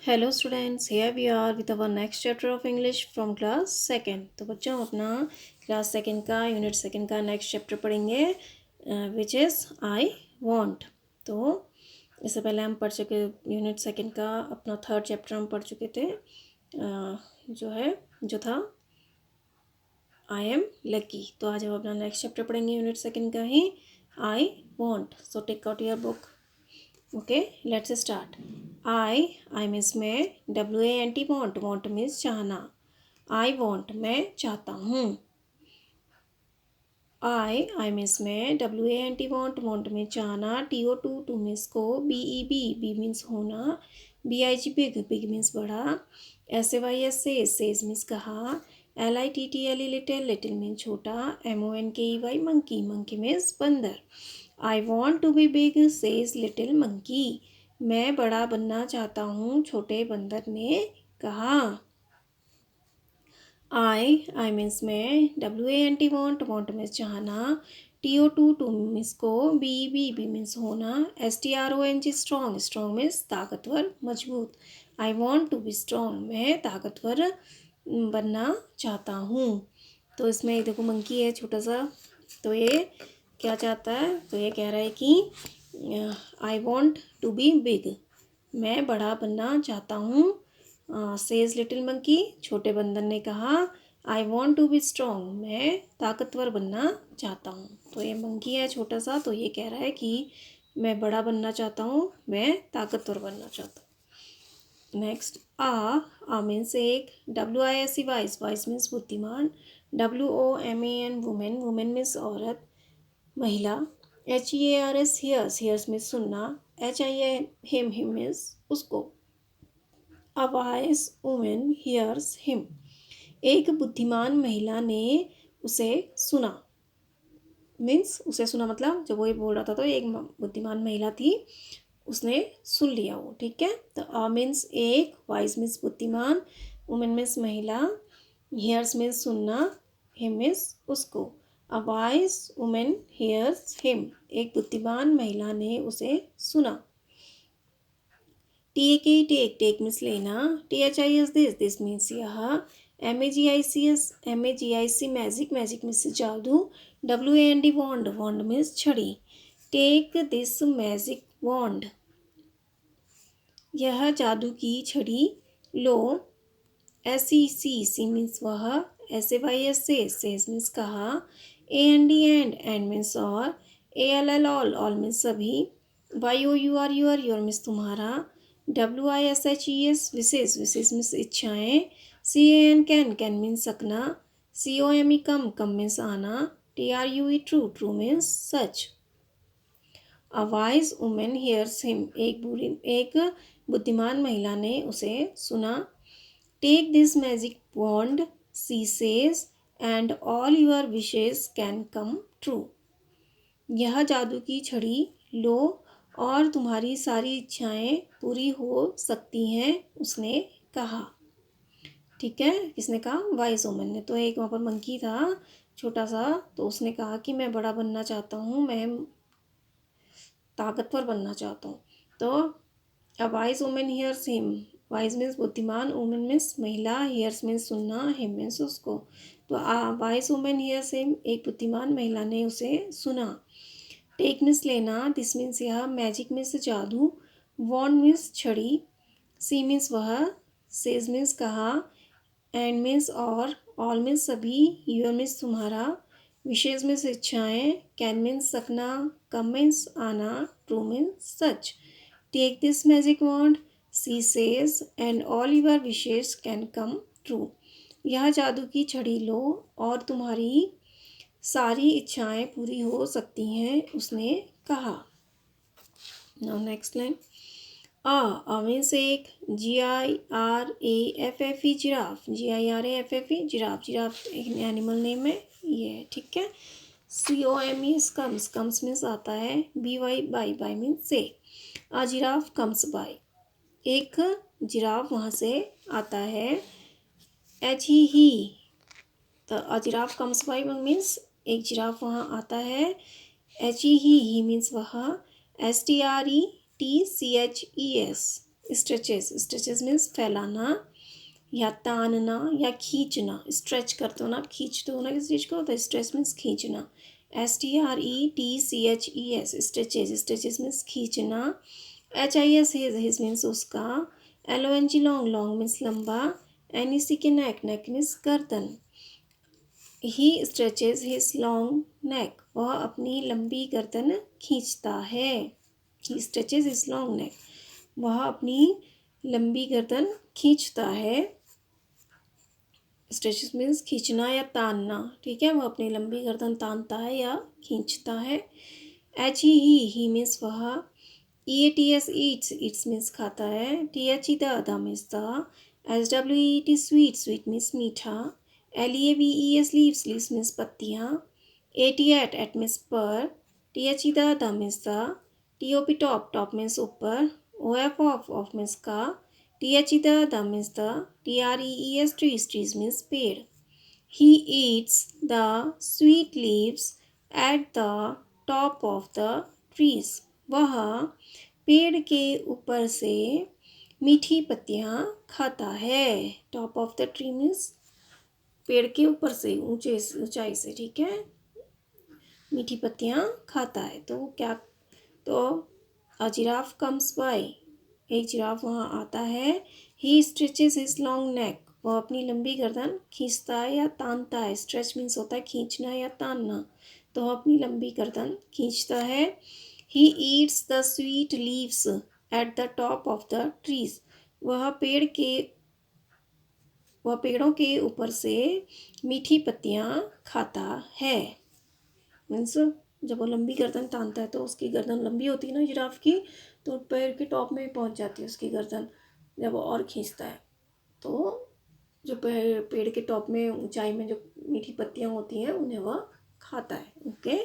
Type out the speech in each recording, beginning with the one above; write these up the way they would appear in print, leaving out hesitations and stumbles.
Hello students, here we are with our next chapter of English from class second। तो बच्चों हम अपना class second का unit second का नेक्स्ट चैप्टर पढ़ेंगे विच इज़ आई वांट। तो इससे पहले हम पढ़ चुके यूनिट सेकंड का अपना थर्ड चैप्टर हम पढ़ चुके थे जो था आई एम लकी। तो आज हम अपना नेक्स्ट चैप्टर पढ़ेंगे यूनिट सेकंड का ही I want. So take out your book. Okay, let's start. I means मैं, WANT वॉन्ट, वॉन्ट मीन्स चाहना। आई वॉन्ट मैं चाहता हूँ। आई मीन्स मैं, WANT वॉन्ट, वॉन्ट मीन्स चाहना। TO टू मीन्स को, बी मीन्स होना। BIG बिग, बिग मीन्स बड़ा। SAYS सेज मीन्स कहा। LITTLE लिटिल, लिटिल मीन्स छोटा। MONKEY मंकी, मंकी मीन्स बंदर। I want to be big says little monkey. मैं बड़ा बनना चाहता हूँ, छोटे बंदर ने कहा। आई मीन्स मैं, WANT वॉन्ट, वॉन्ट मीन्स चाहना। TO टू मीन्स को, बी मीन्स होना। STRONG स्ट्रॉन्ग, स्ट्रॉन्ग मीन्स ताकतवर, मजबूत। I want to be strong, मैं ताकतवर बनना चाहता हूँ। तो इसमें देखो मंकी है छोटा सा, तो ये क्या चाहता है, तो ये कह रहा है कि I want to be big, मैं बड़ा बनना चाहता हूँ। सेज लिटिल मंकी, छोटे बंदर ने कहा। I want to be strong, मैं ताकतवर बनना चाहता हूँ। तो ये मंकी है छोटा सा, तो ये कह रहा है कि मैं बड़ा बनना चाहता हूँ, मैं ताकतवर बनना चाहता हूँ। नेक्स्ट, आ मीन्स एक। WISE वाइस, वाइस मीन्स बुद्धिमान। WOMAN वुमेन, वुमेन मीन्स औरत, महिला। HEARS हियर्स, हियर्स मीन्स सुनना। HIM हिम मीन्स उसको। A wise woman hears him, एक बुद्धिमान महिला ने उसे सुना। मीन्स उसे सुना मतलब जब वो ये बोल रहा था तो एक बुद्धिमान महिला थी, उसने सुन लिया वो, ठीक है। तो अ मीन्स एक, वाइज मीन्स बुद्धिमान, वुमेन मीन्स महिला, हियर्स मीन्स सुनना, हिम मीन्स उसको। A wise woman hears him, एक बुद्धिमान महिला ने उसे सुना। टेक, टेक मीन्स लेना। THIS दिस मीन्स यह। MAGIC मैजिक, मैजिक मीन्स जादू। WAND वॉन्ड, वॉन्ड मीन्स छड़ी। टेक दिस मैजिक वॉन्ड, यह जादू की छड़ी लो। SEC मीन्स वह। SAYS सेज मीन्स कहा। AND एंड मीन्स और। ALL ऑल मीन्स सभी। YOUR योर मीन्स तुम्हारा। WISHES विशेष, विशेष मीन्स इच्छाएं। कैन मीन्स सकना। COME कम मीन्स आना। TRUE ट्रू मीन्स सच। A wise woman hears him, एक बुद्धिमान महिला ने उसे सुना। Take this magic wand she says, and all your wishes can come true, यह जादू की छड़ी लो और तुम्हारी सारी इच्छाएं पूरी हो सकती हैं, उसने कहा। ठीक है, किसने कहा, वाइज वुमन ने। तो एक वहाँ पर मंकी था छोटा सा, तो उसने कहा कि मैं बड़ा बनना चाहता हूँ, मैं ताकतवर बनना चाहता हूँ। तो a wise woman hears him, wise means बुद्धिमान, वुमेन मीन्स महिला, हियर्स मीन्स सुनना, हिम मीन्स उसको। तो वाइज वुमेन हियर्स हिम, एक बुद्धिमान महिला ने उसे सुना। टेक मीन्स लेना, दिस मीन्स यह, मैजिक मीन्स जादू, वॉन्ड मीन्स छड़ी, सी मीन्स वह, सेज मीन्स कहा, एंड मीन्स और, ऑल मीन्स सभी, योर मीन्स तुम्हारा, विशेष मीन्स इच्छाएं, कैन मीन्स सकना, कम मीन्स आना, ट्रू मीन्स सच। Take this magic wand she says, and all your wishes can come true, यह जादू की छड़ी लो और तुम्हारी सारी इच्छाएं पूरी हो सकती हैं, उसने कहा। Now next line. मीन्स एक। GIRAFFE giraffe, GIRAFFE giraffe, giraffe एक एनिमल नेम है ये, ठीक है। COME कम्स मीन्स आता है। BY बाई मीन्स से। जिराफ कम्स बाय, एक जिराफ वहाँ से आता है। ही, तो जिराफ कम्स बाय मीन्स एक जिराफ वहाँ आता है। ही मीन्स वह। STRETCHES स्ट्रेचेस, स्ट्रेचेस मीन्स फैलाना या तानना या खींचना। स्ट्रेच करते हो ना, खींचते हो ना किसी चीज़ को, तो स्ट्रेच मीन्स खींचना। STRETCHES, स्ट्रेचेस, स्ट्रेचेस मीन्स खींचना। HIS हिज मीन्स उसका। LONG लॉन्ग, लॉन्ग मीन्स लंबा। NEC के नेक, नेक मीन्स गर्दन। ही स्ट्रेचेज हिज लॉन्ग नेक, वह अपनी लंबी गर्दन खींचता है। ही स्ट्रेचेज हिज लॉन्ग नेक, वह अपनी लंबी गर्दन खींचता है। स्ट्रेचेज मीन्स खींचना या तानना, ठीक है, वह अपनी लंबी गर्दन तानता है या खींचता है। ही मीन्स वह। EATS ईट्स, ईट्स मीन्स खाता है। THE the means the. SWEET sweet, sweet means मीठा। LEAVES लीव्स, लीव्स मीन्स पत्तियाँ। एट मीन्स पर। THE the means the. TOP top, top means ऊपर। OF ऑफ मीन्स का। THE the means the. TREES trees, trees means पेड़। He eats the sweet leaves at the top of the trees. वह पेड़ के ऊपर से मीठी पत्तियाँ खाता है। Top of the tree means पेड़ के ऊपर से, ऊंचाई से, ठीक है, मीठी पत्तियाँ खाता है। तो क्या, तो अ जिराफ कम्स बाय, एक जिराफ वहाँ आता है। ही स्ट्रेचेज हिज लॉन्ग नेक, वह अपनी लंबी गर्दन खींचता है या तानता है। स्ट्रेच मीन्स होता है खींचना या तानना, तो वह अपनी लंबी गर्दन खींचता है। ही eats the sweet leaves at the top of the trees, वह पेड़ों के ऊपर से मीठी पत्तियाँ खाता है। मीन्स जब वो लंबी गर्दन तानता है तो उसकी गर्दन लंबी होती है ना जिराफ की, तो पैर के टॉप में पहुंच जाती है उसकी गर्दन। जब वो और खींचता है तो जो पेड़ के टॉप में ऊंचाई में जो मीठी पत्तियां होती हैं उन्हें वह खाता है। ओके।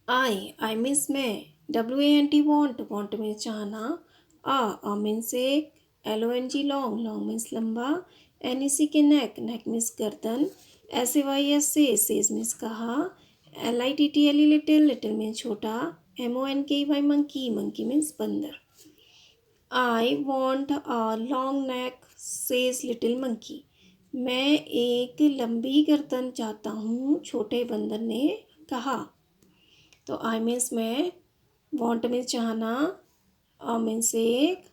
आई मीन्स मैं। WANT वांट, वांट मीन्स चाहना। आ मीन्स एक। LONG लॉन्ग, लॉन्ग मीन्स लंबा। NEC के नेक, नेक मीन्स गर्दन। SAYS सेज मीन्स कहा। LITTLE लिटिल, लिटिल मीन्स छोटा। MONKEY मंकी, मंकी मीन्स बंदर। I want a long neck says little monkey, मैं एक लंबी गर्दन चाहता हूँ, छोटे बंदर ने कहा। तो आई मीन्स मैं, वॉन्ट मीन्स चाहना, अ मीन्स एक,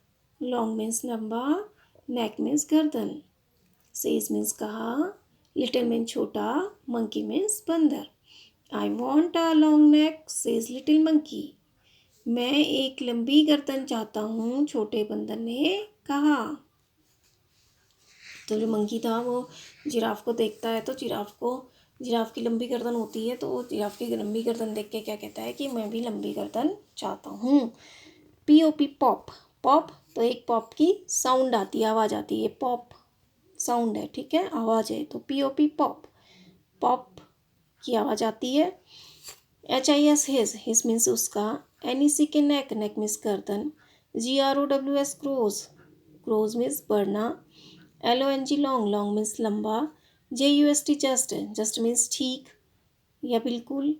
लॉन्ग मीन्स लंबा, नेक मीन्स गर्दन, सेज मीन्स कहा, लिटिल मीन्स छोटा, मंकी मीन्स बंदर। I want a long neck says little monkey, मैं एक लंबी गर्दन चाहता हूँ, छोटे बंदर ने कहा। तो जो मंकी था वो जिराफ को देखता है, तो जिराफ की लंबी गर्दन होती है, तो वो जिराफ की लंबी गर्दन देख के क्या कहता है कि मैं भी लंबी गर्दन चाहता हूँ। POP पॉप, पॉप तो एक पॉप की साउंड आती है, आवाज़ आती है, पॉप साउंड है, ठीक है, आवाज़ है, तो POP पॉप, पॉप की आवाज़ आती है। HIS हिज मीन्स उसका। NEC के नेक, नेक मीन्स गर्दन। GROWS क्रोज, क्रोज मीन्स बढ़ना। LONG लॉन्ग, लॉन्ग मीन्स लंबा। JUST जस्ट, जस्ट मीन्स ठीक या बिल्कुल।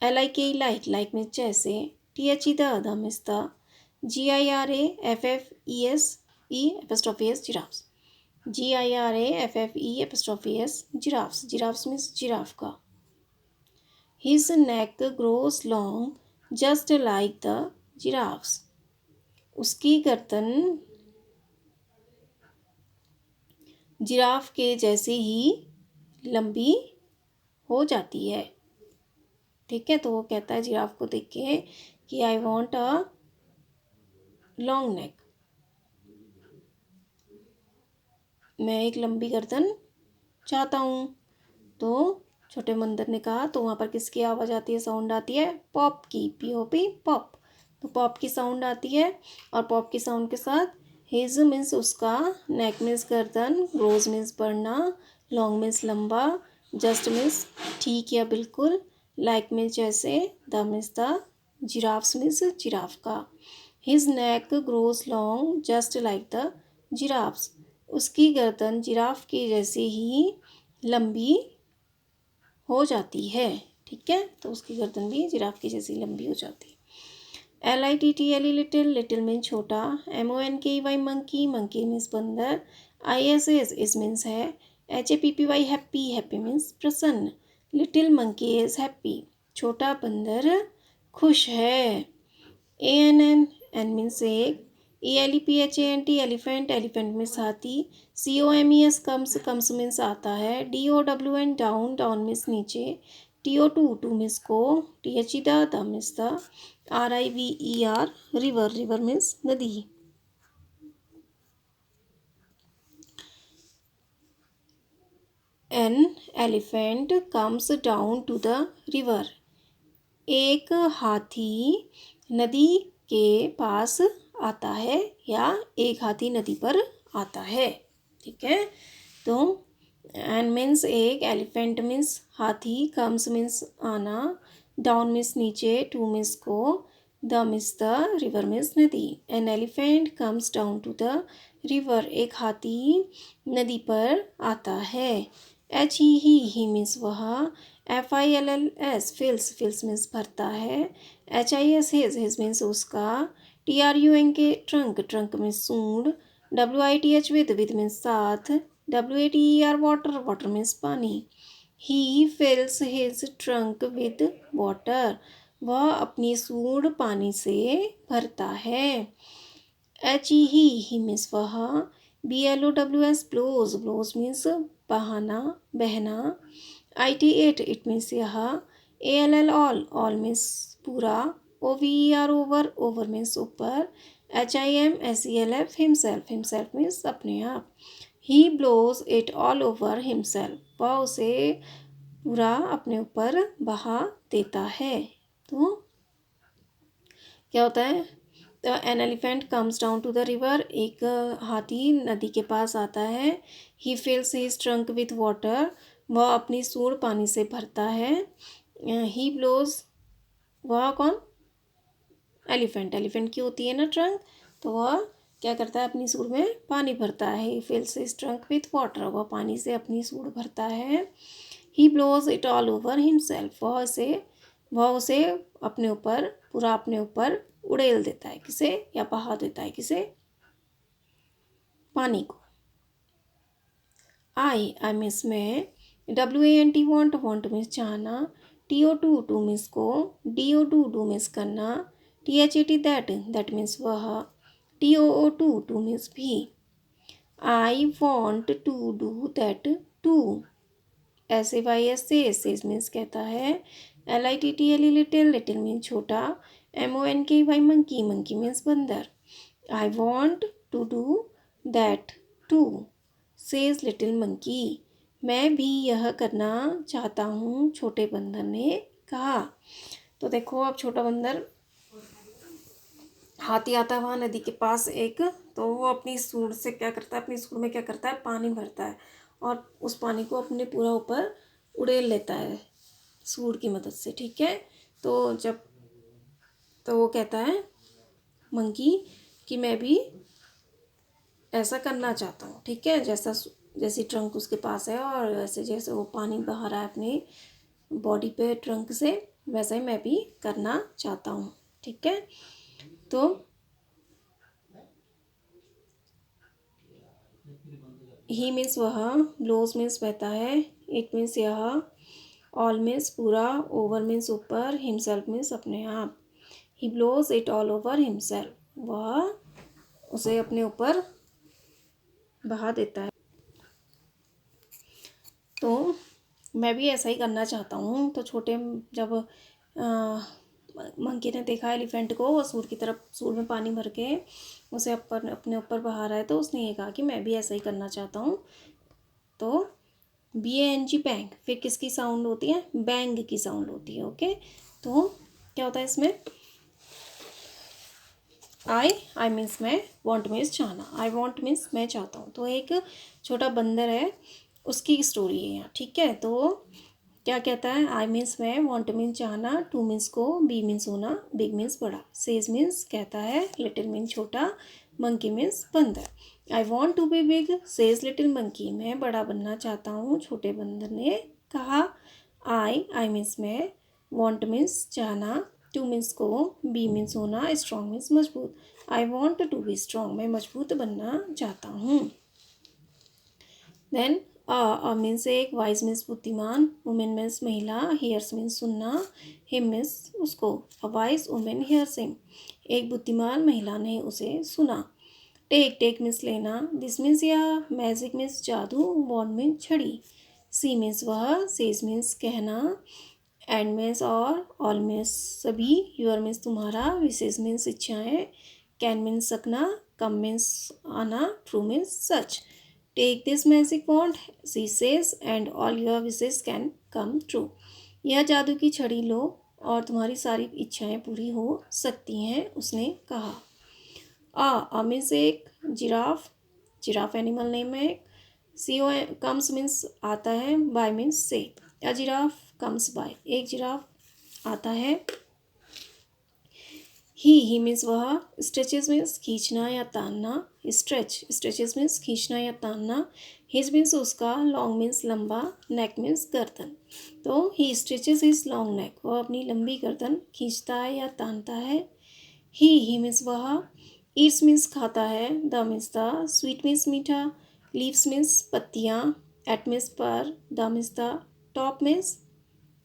LIKE लाइक, लाइक मीन्स जैसे। THE the means the. GIRAFFES apostrophe giraffes, GIRAFFES giraffes, giraffes means giraffe का। His neck grows long just like the giraffes, उसकी गर्दन giraffe के जैसे ही लंबी हो जाती है, ठीक है। तो वो कहता है जिराफ को देख के कि I want a long neck, मैं एक लंबी गर्दन चाहता हूँ। तो छोटे बंदर ने कहा, तो वहाँ पर किसकी आवाज़ आती है, साउंड आती है पॉप की, POP पॉप। तो पॉप की साउंड आती है, और पॉप की साउंड के साथ हिज मीन्स उसका, नेक मीन्स गर्दन, ग्रोज मीन्स बढ़ना, लॉन्ग मीन्स लंबा, जस्ट मीन्स ठीक या बिल्कुल, लाइक मीन्स जैसे, the means the, giraffes means giraffe का। His neck grows long just like the giraffes, उसकी गर्दन जिराफ की जैसे ही लंबी हो जाती है, ठीक है। तो उसकी गर्दन भी जिराफ की जैसी लंबी हो जाती है। LITTLE लिटिल, लिटिल मीन छोटा। MONKEY मंकी, मंकी मीन्स बंदर। ISS इस मीन्स है। HAPPY हैप्पी, हैप्पी मीन्स प्रसन्न। लिटिल मंकी इज हैप्पी, छोटा बंदर खुश है। ANN, एन मीन्स एक। ELEPHANT एलिफेंट, एलिफेंट मीन्स हाथी। COMES कम्स, कम्स मीन्स आता है। DOWN डाउन, डाउन मीन्स नीचे। TO2 टू मीन्स को। THE the means the. RIVER river, river means नदी। An elephant comes down to the river, एक हाथी नदी के पास आता है या एक हाथी नदी पर आता है। ठीक है, तो एन मीन्स एक, एलिफेंट मीन्स हाथी, कम्स मीन्स आना, डाउन मीन्स नीचे, टू मीन्स को, the means the, river means नदी। An elephant comes down to the river, एक हाथी नदी पर आता है। ही मीन्स वह। FILLS फिल्स, फिल्स मीन्स भरता है। HIS हिज मीन्स उसका। TRUNK ट्रंक, ट्रंक मीन्स सूंड। WITH विद मीन्स साथ। WATER वाटर, वाटर मीन्स पानी। He fills his trunk with water, वह अपनी सूंड पानी से भरता है। ही मीन्स वह। BLOWS ब्लोज, ब्लोज मीन्स बहाना, बहना। IT इट मीन्स यह। ALL ऑल मीन्स पूरा। OVER ओवर, ओवर मीन्स ऊपर। HIMSELF हिमसेल्फ, हिमसेल्फ मीन्स अपने आप। He blows it all over himself, वह उसे पूरा अपने ऊपर बहा देता है। तो क्या होता है, तो an elephant comes down to the river, एक हाथी नदी के पास आता है। He fills his trunk with water, वह अपनी सूंड पानी से भरता है। ही ब्लोज, वह कौन, एलिफेंट, एलिफेंट की होती है ना ट्रंक, तो वह क्या करता है, अपनी सूंड में पानी भरता है। He fills his trunk with water, वह पानी से अपनी सूंड भरता है। He blows it all over himself, वह उसे अपने ऊपर, पूरा अपने ऊपर उड़ेल देता है, किसे, या बहा देता है, किसे, पानी को। आई मीन्स में। WANT वांट, वांट मीन्स चाहना। TO2 टू मीन्स को। DO2 मीन्स करना। THAT दैट मीन्स वह। TOO2 टू मीन्स भी। I want to do that too, SAYS says means कहता है। LITTLE लिटिल, लिटिल मीन्स छोटा। MONKEY मंकी, मंकी मीन्स बंदर। I want to do that too, says little monkey, मैं भी यह करना चाहता हूँ, छोटे बंदर ने कहा। तो देखो, अब छोटा बंदर, हाथी आता है वहाँ नदी के पास एक, तो वो अपनी सूंड से क्या करता है, अपनी सूंड में क्या करता है, पानी भरता है और उस पानी को अपने पूरा ऊपर उड़ेल लेता है सूंड की मदद से। ठीक है, तो जब, तो वो कहता है मंकी कि मैं भी ऐसा करना चाहता हूँ। ठीक है, जैसी ट्रंक उसके पास है और वैसे जैसे वो पानी बहा रहा है अपनी बॉडी पे ट्रंक से, वैसा ही मैं भी करना चाहता हूँ। ठीक है, तो ही मीन्स वह, ब्लोज मीन्स बहता है, इट मीन्स यह, ऑल मीन्स पूरा, ओवर मीन्स ऊपर, हिमसेल्फ मीन्स अपने आप। He blows it all over himself, वह उसे अपने ऊपर बहा देता है। तो मैं भी ऐसा ही करना चाहता हूँ। तो छोटे, जब मंकी ने देखा एलिफेंट को, वो सूर की तरफ, सूर में पानी भर के उसे अपने ऊपर बहा रहा है, तो उसने ये कहा कि मैं भी ऐसा ही करना चाहता हूँ। तो BANG बैंग, फिर किसकी साउंड होती है, बैंग की साउंड होती है। ओके, तो क्या होता है इसमें, आई मीन्स मैं, वॉन्ट मीन्स चाहना, आई वॉन्ट मीन्स मैं चाहता हूँ। तो एक छोटा बंदर है, उसकी स्टोरी है यहाँ। ठीक है, तो क्या कहता है, आई मीन्स मैं, वॉन्ट मीन्स चाहना, टू मीन्स को, बी मीन्स होना, बिग मीन्स बड़ा, सेज मीन्स कहता है, लिटिल मीन्स छोटा, मंकी मीन्स बंदर। I want to be big, says little monkey, मैं बड़ा बनना चाहता हूँ, छोटे बंदर ने कहा। आई मीन्स मैं, वॉन्ट मीन्स चाहना, टू मीन्स को, बी मीन्स होना, स्ट्रॉन्ग मीन्स मजबूत। I want to be strong, मैं मजबूत बनना चाहता हूँ। देन अ मीन्स एक, वाइज मीन्स बुद्धिमान, वुमेन मीन्स महिला, हियर्स मीन्स सुनना, हिम मीन्स उसको, a wise woman hears him, एक बुद्धिमान महिला ने उसे सुना। टेक, टेक मीन्स लेना, दिस मीन्स यह, मैजिक मीन्स जादू, वॉन्ड मीन्स छड़ी, सी मीन्स वह, सेज मीन्स कहना, एंड मीन्स और, ऑल मीन्स सभी, यूर मीन्स तुम्हारा, विशेष मीन्स इच्छाएं, कैन मीन्स सकना, कम मीन्स आना, ट्रू मीन्स सच। Take this magic wand, she says, and all your wishes can come true. यह जादू की छड़ी लो और तुम्हारी सारी इच्छाएं पूरी हो सकती हैं, उसने कहा। आ मीन्स एक, जिराफ, जिराफ एनिमल नेम है। सी ओ कम्स मीन्स आता है, बाय मीन्स से, अ जिराफ कम्स बाय, एक जिराफ आता है। ही मीन्स वह, स्ट्रेचेस मीन्स खींचना या तानना, स्ट्रेच, स्ट्रेचेस मीन्स खींचना या तानना, हिज मीन्स उसका, लॉन्ग मीन्स लंबा, नेक मीन्स गर्दन। तो ही स्ट्रेचेस हिज लॉन्ग नेक, वह अपनी लंबी गर्दन खींचता है या तानता है। ही मीन्स वह, ईट्स मीन्स खाता है, the means the, sweet means मीठा, लीव्स मीन्स पत्तियाँ, एट मीन्स पर, the means the, top means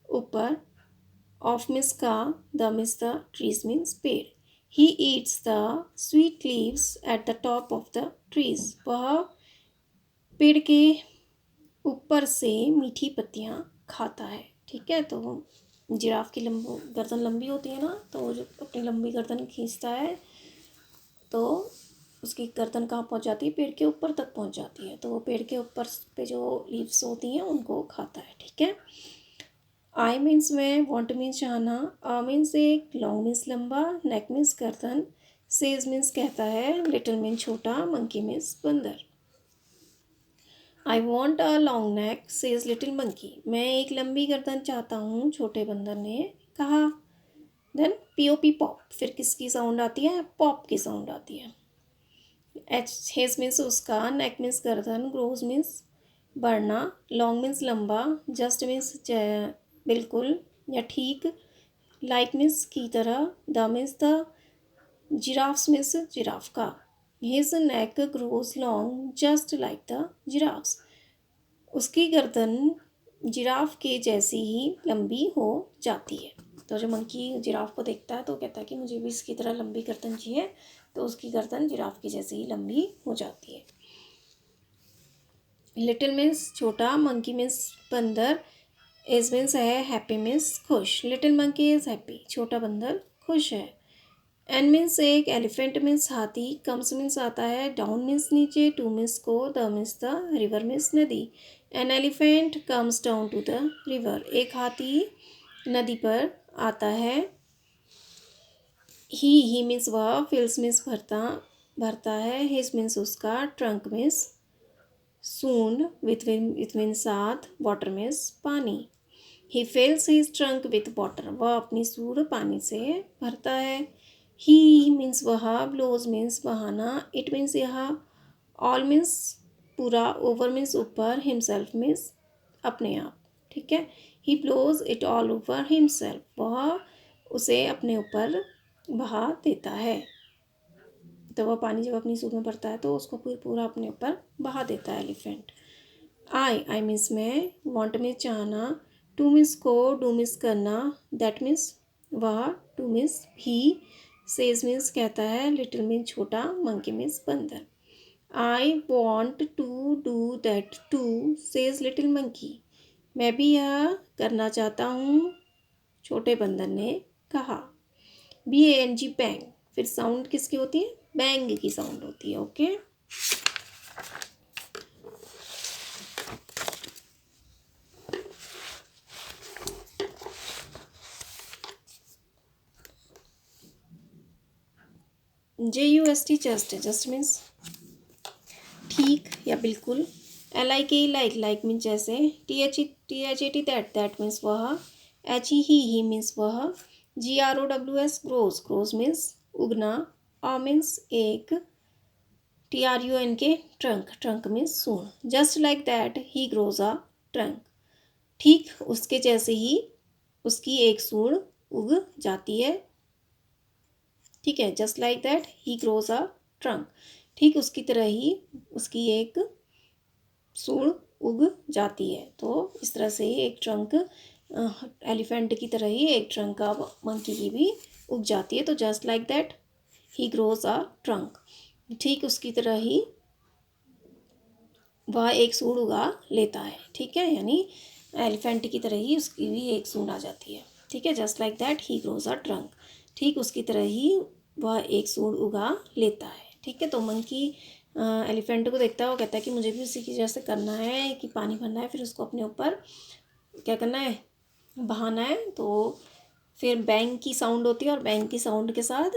ऊपर, ऑफ मीन्स का, the means the, trees means पेड़। He eats the sweet leaves at the top of the trees, वह पेड़ के ऊपर से मीठी पत्तियाँ खाता है। ठीक है, तो जिराफ की गर्दन लंबी होती है ना, तो वो जो अपनी लंबी गर्दन खींचता है तो उसकी गर्दन कहाँ पहुँच जाती है, पेड़ के ऊपर तक पहुँच जाती है, तो वो पेड़ के ऊपर पे जो लीव्स होती हैं उनको खाता है। ठीक है। आई मीन्स मैं, वॉन्ट मीन्स चाहना, आ मीन्स एक, लॉन्ग मीन्स लंबा, नेक मीन्स गर्दन, सेज मीन्स कहता है, लिटिल मीन्स छोटा, मंकी मीन्स बंदर। I want a long neck, says little monkey, मैं एक लंबी गर्दन चाहता हूँ, छोटे बंदर ने कहा। Then P O P pop, फिर किसकी साउंड आती है, पॉप की साउंड आती है। एच, हेज मीन्स उसका, नेक मीन्स गर्दन, ग्रोज मीन्स बढ़ना, लॉन्ग मीन्स लंबा, जस्ट मीन्स बिल्कुल या ठीक, लाइक मीन्स की तरह, the means the, giraffes means giraffe का, his neck grows long just like the giraffes, उसकी गर्दन जिराफ के जैसी ही लंबी हो जाती है। तो जो मंकी जिराफ को देखता है तो कहता है कि मुझे भी इसकी तरह लंबी गर्दन चाहिए, तो उसकी गर्दन जिराफ की जैसी ही लंबी हो जाती है। लिटिल मीन्स छोटा, मंकी मीन्स बंदर, एज मीन्स है, हैप्पी मीन्स खुश, लिटिल मंकी इज हैप्पी, छोटा बंदर खुश है। एन मीन्स एक, एलिफेंट मीन्स हाथी, कम्स मीन्स आता है, डाउन मीन्स नीचे, टू मीन्स को, the means the, river means नदी। An elephant comes down to the river, एक हाथी नदी पर आता है। ही मीन्स वह, फिल्स मीन्स भरता, भरता है, हिज मीन्स उसका, ट्रंक मीन्स सूंड, विथ मीन्स साथ, वाटर मीन्स पानी। He fills his trunk with water, वह अपनी सूंड पानी से भरता है। ही मीन्स वह, ब्लोज मीन्स बहाना, इट मीन्स यह, ऑल मीन्स पूरा, ओवर मीन्स ऊपर, हिमसेल्फ मीन्स अपने आप। ठीक है, he blows it all over himself, वह उसे अपने ऊपर बहा देता है। तो वह पानी जब अपनी सूंड में भरता है तो उसको पूरा अपने ऊपर बहा देता है एलिफेंट। आई मीन्स मैं, वॉन्ट मीन्स चाहना, टू मीन्स को, डू मीन्स करना, दैट मीन्स वह, टू मीन्स भी, सेज मीन्स कहता है, लिटिल मीन्स छोटा, मंकी मीन्स बंदर। I want to do that too, says little monkey, मैं भी यह करना चाहता हूँ, छोटे बंदर ने कहा। BANG बैंग, फिर साउंड किसकी होती है, बैंग की साउंड होती है। Okay, JUST just, just means ठीक या बिल्कुल। LIKE लाइक, लाइक मीन्स जैसे। THAT दैट मीन्स वह। HE ही मीन्स वह। GROWS ग्रोज, ग्रोज मीन्स उगना। मीन्स एक। TRUNK ट्रंक, ट्रंक मीन्स सूंड। Just like that he grows a trunk, ठीक उसके जैसे ही उसकी एक सूंड उग जाती है। ठीक है, just like that he grows a trunk. ठीक उसकी तरह ही उसकी एक सूढ़ उग जाती है। तो इस तरह से ही एक ट्रंक एलिफेंट की तरह ही एक ट्रंक ऑफ मंकी की भी उग जाती है। तो just like that he grows a trunk. ठीक उसकी तरह ही वह एक सूढ़ उगा लेता है। ठीक है, यानी एलिफेंट की तरह ही उसकी भी एक सूढ़ आ जाती है। ठीक है, just like that he grows a trunk. ठीक उसकी तरह ही वह एक सूढ़ उगा लेता है। ठीक है, तो मंकी एलिफेंट को देखता है, वो कहता है कि मुझे भी उसी की जैसे करना है कि पानी भरना है, फिर उसको अपने ऊपर क्या करना है, बहाना है। तो फिर बैंग की साउंड होती है और बैंग की साउंड के साथ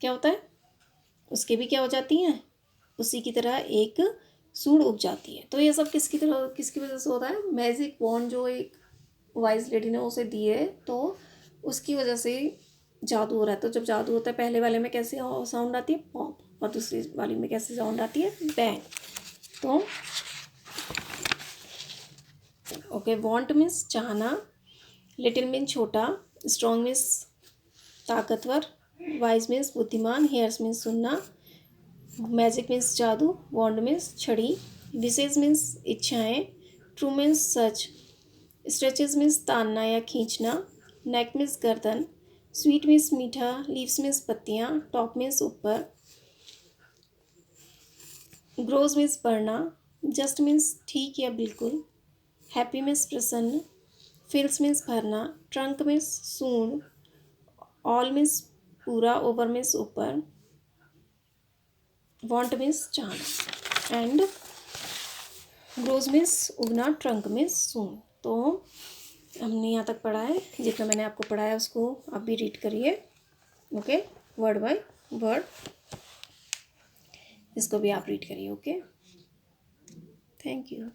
क्या होता है, उसके भी क्या हो जाती हैं, उसी की तरह एक सूढ़ उग जाती है। तो ये सब किसकी वजह से होता है, मैजिक वॉन्ड जो एक वाइज लेडी ने उसे दी है, तो उसकी वजह से जादू हो रहा है। तो जब जादू होता है, पहले वाले में कैसे साउंड आती है, पॉप, और दूसरी वाली में कैसे साउंड आती है, बैंग। तो ओके, वॉन्ट मीन्स चाहना, लिटिल मीन छोटा, स्ट्रॉन्ग मीन्स ताकतवर, वाइज मीन्स बुद्धिमान, हेयर्स मीन्स सुनना, मैजिक मीन्स जादू, वॉन्ड मीन्स छड़ी, विशेज मीन्स इच्छाएं, ट्रू मीन्स सच, स्ट्रेचेज मीन्स तानना या खींचना, नेक मीन्स गर्दन, स्वीट मीन्स मीठा, लीव्स मीन्स पत्तियाँ, टॉप मीन्स ऊपर, ग्रोज मीन्स बढ़ना, जस्ट मीन्स ठीक या बिल्कुल, हैप्पी मीन्स प्रसन्न, फिल्स मीन्स भरना, ट्रंक मीन्स सूंड, ऑल मीन्स पूरा, ओवर मीन्स ऊपर, वॉन्ट मीन्स चाहना, and grows means Ugna, trunk means सूंड। तो हमने यहाँ तक पढ़ा है, जितना मैंने आपको पढ़ाया उसको आप भी रीड करिए। ओके, वर्ड बाय वर्ड इसको भी आप रीड करिए। Okay, thank you.